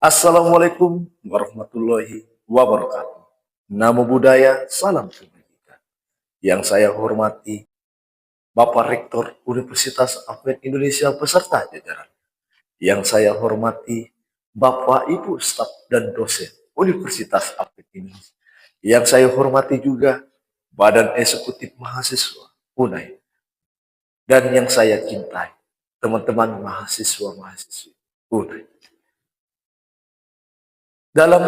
Assalamualaikum warahmatullahi wabarakatuh. Namo Buddhaya, salam kebajikan. Yang saya hormati Bapak Rektor Universitas Advent Indonesia beserta jajaran. Yang saya hormati Bapak Ibu staf dan dosen Universitas Advent Indonesia. Yang saya hormati juga Badan Eksekutif Mahasiswa UNAI. Dan yang saya cintai teman-teman mahasiswa-mahasiswi UNAI. Dalam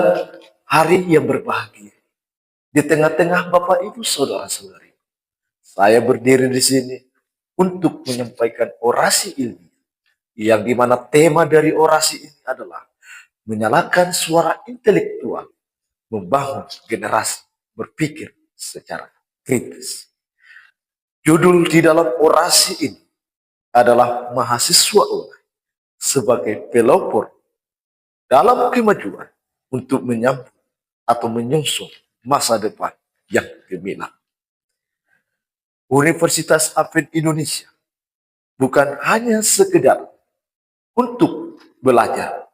hari yang berbahagia, di tengah-tengah Bapak Ibu Saudara-saudari, saya berdiri di sini untuk menyampaikan orasi ilmiah, yang dimana tema dari orasi ini adalah menyalakan suara intelektual, membangun generasi berpikir secara kritis. Judul di dalam orasi ini adalah mahasiswa UNAI sebagai pelopor dalam kemajuan untuk menyambut atau menyusun masa depan yang gemilang. Universitas Advent Indonesia bukan hanya sekedar untuk belajar,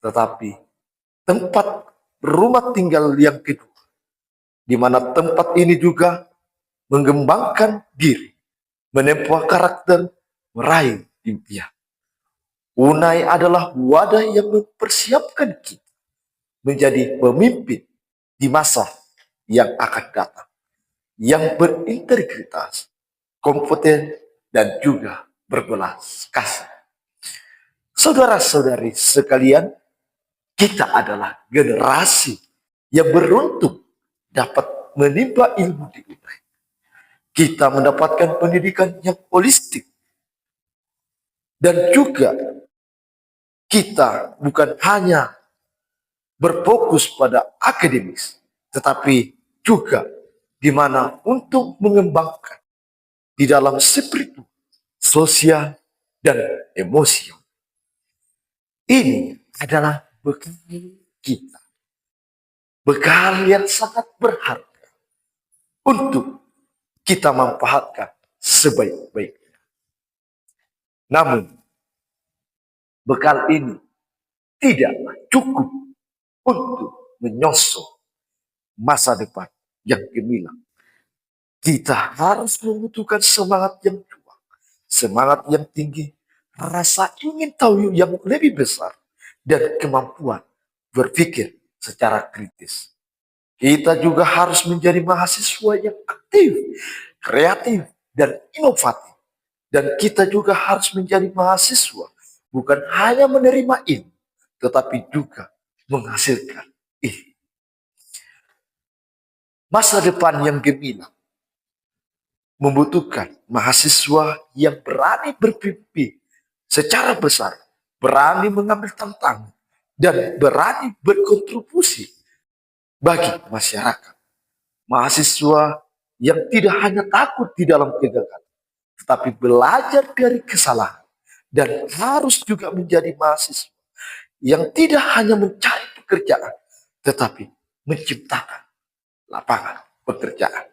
tetapi tempat rumah tinggal yang kedua, di mana tempat ini juga mengembangkan diri, menempuh karakter, meraih impian. UNAI adalah wadah yang mempersiapkan kita menjadi pemimpin di masa yang akan datang, yang berintegritas, kompeten, dan juga berbelas kasih. Saudara-saudari sekalian, kita adalah generasi yang beruntung dapat menimba ilmu di UNAI. Kita mendapatkan pendidikan yang holistik, dan juga kita bukan hanya berfokus pada akademis, tetapi juga di mana untuk mengembangkan di dalam spiritual, sosial, dan emosional. Ini adalah bekal kita, bekal yang sangat berharga untuk kita manfaatkan sebaik-baiknya. Namun, bekal ini tidaklah cukup untuk menyosong masa depan yang gemilang. Kita harus membutuhkan semangat yang kuat, semangat yang tinggi, rasa ingin tahu yang lebih besar, dan kemampuan berpikir secara kritis. Kita juga harus menjadi mahasiswa yang aktif, kreatif, dan inovatif. Dan kita juga harus menjadi mahasiswa bukan hanya menerima ilmu, tetapi juga menghasilkan ilmu. Masa depan yang gemilang membutuhkan mahasiswa yang berani berpikir secara besar, berani mengambil tantangan, dan berani berkontribusi bagi masyarakat. Mahasiswa yang tidak hanya takut di dalam kegagalan, tetapi belajar dari kesalahan, dan harus juga menjadi mahasiswa yang tidak hanya mencari pekerjaan, tetapi menciptakan lapangan pekerjaan.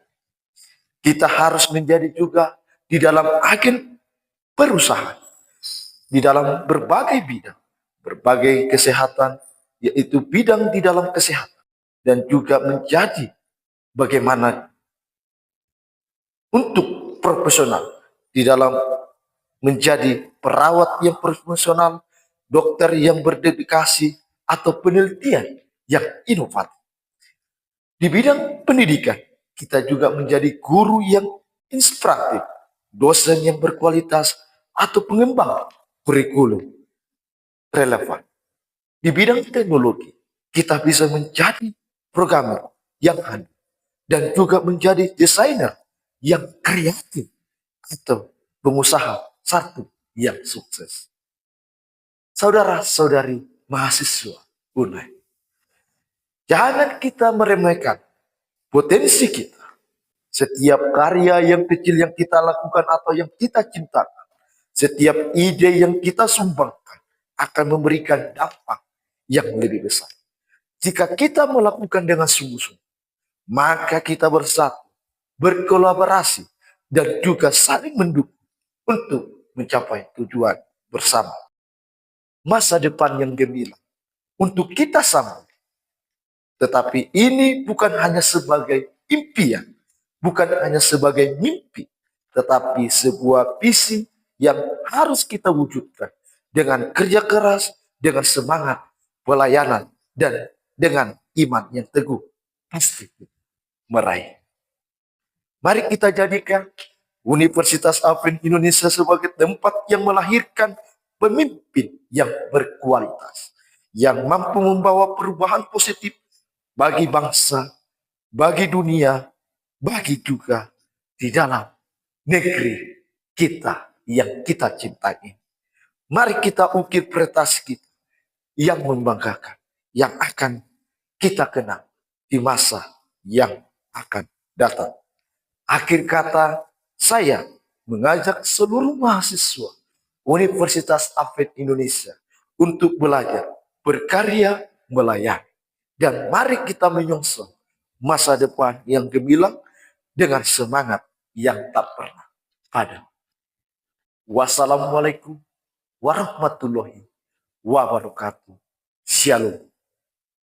Kita harus menjadi juga di dalam agen perusahaan, di dalam berbagai bidang, berbagai kesehatan, yaitu bidang di dalam kesehatan, dan juga menjadi bagaimana untuk profesional di dalam menjadi perawat yang profesional, dokter yang berdedikasi, atau penelitian yang inovatif. Di bidang pendidikan, kita juga menjadi guru yang inspiratif, dosen yang berkualitas, atau pengembang kurikulum relevan. Di bidang teknologi, kita bisa menjadi programmer yang handal, dan juga menjadi desainer yang kreatif, atau pengusaha satu yang sukses. Saudara-saudari mahasiswa UNAI, jangan kita meremehkan potensi kita. Setiap karya yang kecil yang kita lakukan atau yang kita cintakan, setiap ide yang kita sumbangkan akan memberikan dampak yang lebih besar. Jika kita melakukan dengan sungguh-sungguh, maka kita bersatu, berkolaborasi, dan juga saling mendukung untuk mencapai tujuan bersama. Masa depan yang gemilang untuk kita sambung. Tetapi ini bukan hanya sebagai impian, bukan hanya sebagai mimpi, tetapi sebuah visi yang harus kita wujudkan dengan kerja keras, dengan semangat pelayanan, dan dengan iman yang teguh. Pasti meraih. Mari kita jadikan Universitas Advent Indonesia sebagai tempat yang melahirkan pemimpin yang berkualitas, yang mampu membawa perubahan positif bagi bangsa, bagi dunia, bagi juga di dalam negeri kita yang kita cintai. Mari kita ukir prestasi kita yang membanggakan, yang akan kita kenang di masa yang akan datang. Akhir kata, saya mengajak seluruh mahasiswa Universitas Advent Indonesia untuk belajar, berkarya, melayani. Dan mari kita menyongsong masa depan yang gemilang dengan semangat yang tak pernah padam. Wassalamualaikum warahmatullahi wabarakatuh. Shalom.